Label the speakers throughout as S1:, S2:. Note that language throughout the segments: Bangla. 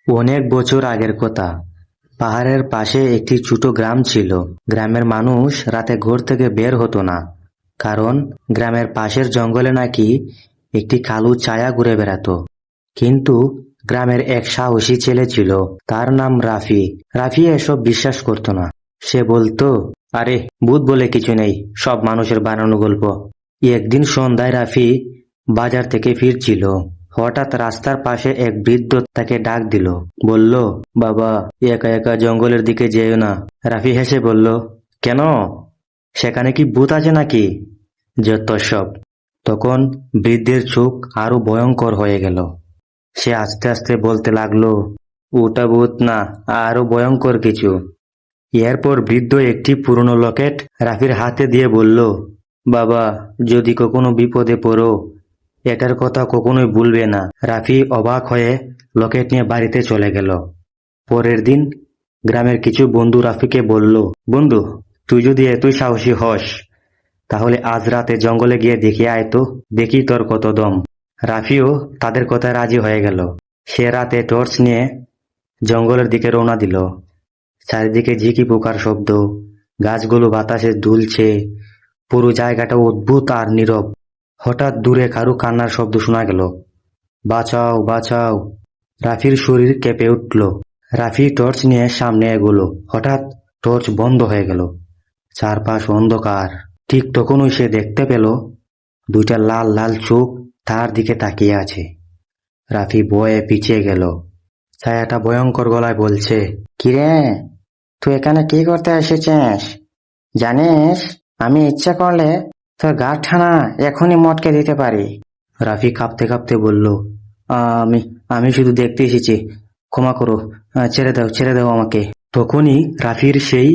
S1: অনেক বছর আগের কথা। পাহাড়ের পাশে একটি ছোট গ্রাম ছিল। গ্রামের মানুষ রাতে ঘর থেকে বের হতো না, কারণ গ্রামের পাশের জঙ্গলে নাকি একটি কালো ছায়া ঘুরে বেড়াতো। কিন্তু গ্রামের এক সাহসী ছেলে ছিল, তার নাম রাফি। রাফি এসব বিশ্বাস করতো না। সে বলতো, আরে ভূত বলে কিছু নেই, সব মানুষের বানানো গল্প। একদিন সন্ধ্যায় রাফি বাজার থেকে ফিরছিল। হঠাৎ রাস্তার পাশে এক বৃদ্ধ তাকে ডাক দিল। বলল, বাবা, একা একা জঙ্গলের দিকে যেও না। রাফি হেসে বলল, কেন? সেখানে কি ভূত আছে নাকি? যত সব। তখন বৃদ্ধের চোখ আরো ভয়ঙ্কর হয়ে গেল। সে আস্তে আস্তে বলতে লাগলো, ওটা ভূত না, আরো ভয়ঙ্কর কিছু। এরপর বৃদ্ধ একটি পুরনো লকেট রাফির হাতে দিয়ে বলল, বাবা, যদি কখনো বিপদে পড়ো, এটার কথা কখনোই ভুলবে না। রাফি অবাক হয়ে লকেট নিয়ে বাড়িতে চলে গেল। পরের দিন গ্রামের কিছু বন্ধু রাফিকে বলল, বন্ধু, তুই যদি এতই সাহসী হস, তাহলে আজ রাতে জঙ্গলে গিয়ে দেখে আয় তো, দেখি তোর কত দম। রাফিও তাদের কথায় রাজি হয়ে গেল। সে রাতে টর্চ নিয়ে জঙ্গলের দিকে রওনা দিল। চারিদিকে ঝিকি পোকার শব্দ, গাছগুলো বাতাসে দুলছে, পুরো জায়গাটা অদ্ভুত আর নীরব। হঠাৎ দূরে কারো কান্নার শব্দ শোনা গেল। বাঁচাও, বাঁচাও! রাফির শরীর কেঁপে উঠল। রাফি টর্চ নিয়ে সামনে এগোলো। হঠাৎ টর্চ বন্ধ হয়ে গেল। চারপাশ অন্ধকার। ঠিক তখনই সে দেখতে পেল দুইটা লাল লাল চোখ তার দিকে তাকিয়ে আছে। রাফি ভয়ে পিছিয়ে গেল। ছায়াটা ভয়ঙ্কর গলায় বলছে, কিরে, তুই এখানে কি করতে এসেছিস? জানিস, আমি ইচ্ছা করলে তোর গাঁট ঠানা এখনই মটকে দিতে পারি। রাফি কাঁপতে কাঁপতে বলল, আমি আমি শুধু দেখতে এসেছি, ক্ষমা করো, ছেড়ে দাও, ছেড়ে দাও আমাকে। তখনই রাফির সেই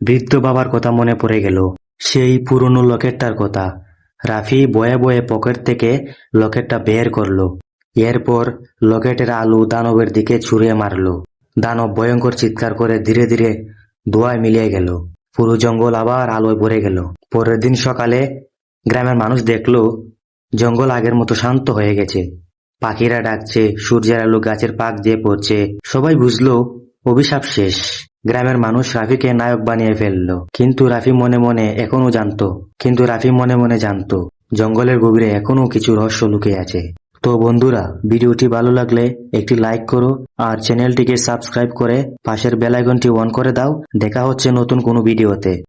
S1: বৃদ্ধ বাবার কথা মনে পড়ে গেল, সেই পুরনো লকেটটার কথা। রাফি বয়ে বয়ে পকেট থেকে লকেটটা বের করলো। এরপর লকেটের আলো দানবের দিকে ছুঁড়ে মারলো। দানব ভয়ঙ্কর চিৎকার করে ধীরে ধীরে ধোঁয়ায় মিলিয়ে গেল। পুরো জঙ্গল আবার আলোয় ভরে গেল। পরের দিন সকালে গ্রামের মানুষ দেখলো জঙ্গল আগের মতো শান্ত হয়ে গেছে। পাখিরা ডাকছে, সূর্যের আলো গাছের পাক দিয়ে পড়ছে। সবাই বুঝলো অভিশাপ শেষ। গ্রামের মানুষ রাফিকে নায়ক বানিয়ে ফেললো। কিন্তু রাফি মনে মনে জানতো জঙ্গলের গভীরে এখনো কিছু রহস্য লুকিয়ে আছে। তো বন্ধুরা, ভিডিওটি ভালো লাগলে একটি লাইক করো আর চ্যানেলটিকে সাবস্ক্রাইব করে পাশের বেল আইকনটি অন করে দাও। দেখা হচ্ছে নতুন কোনো ভিডিওতে।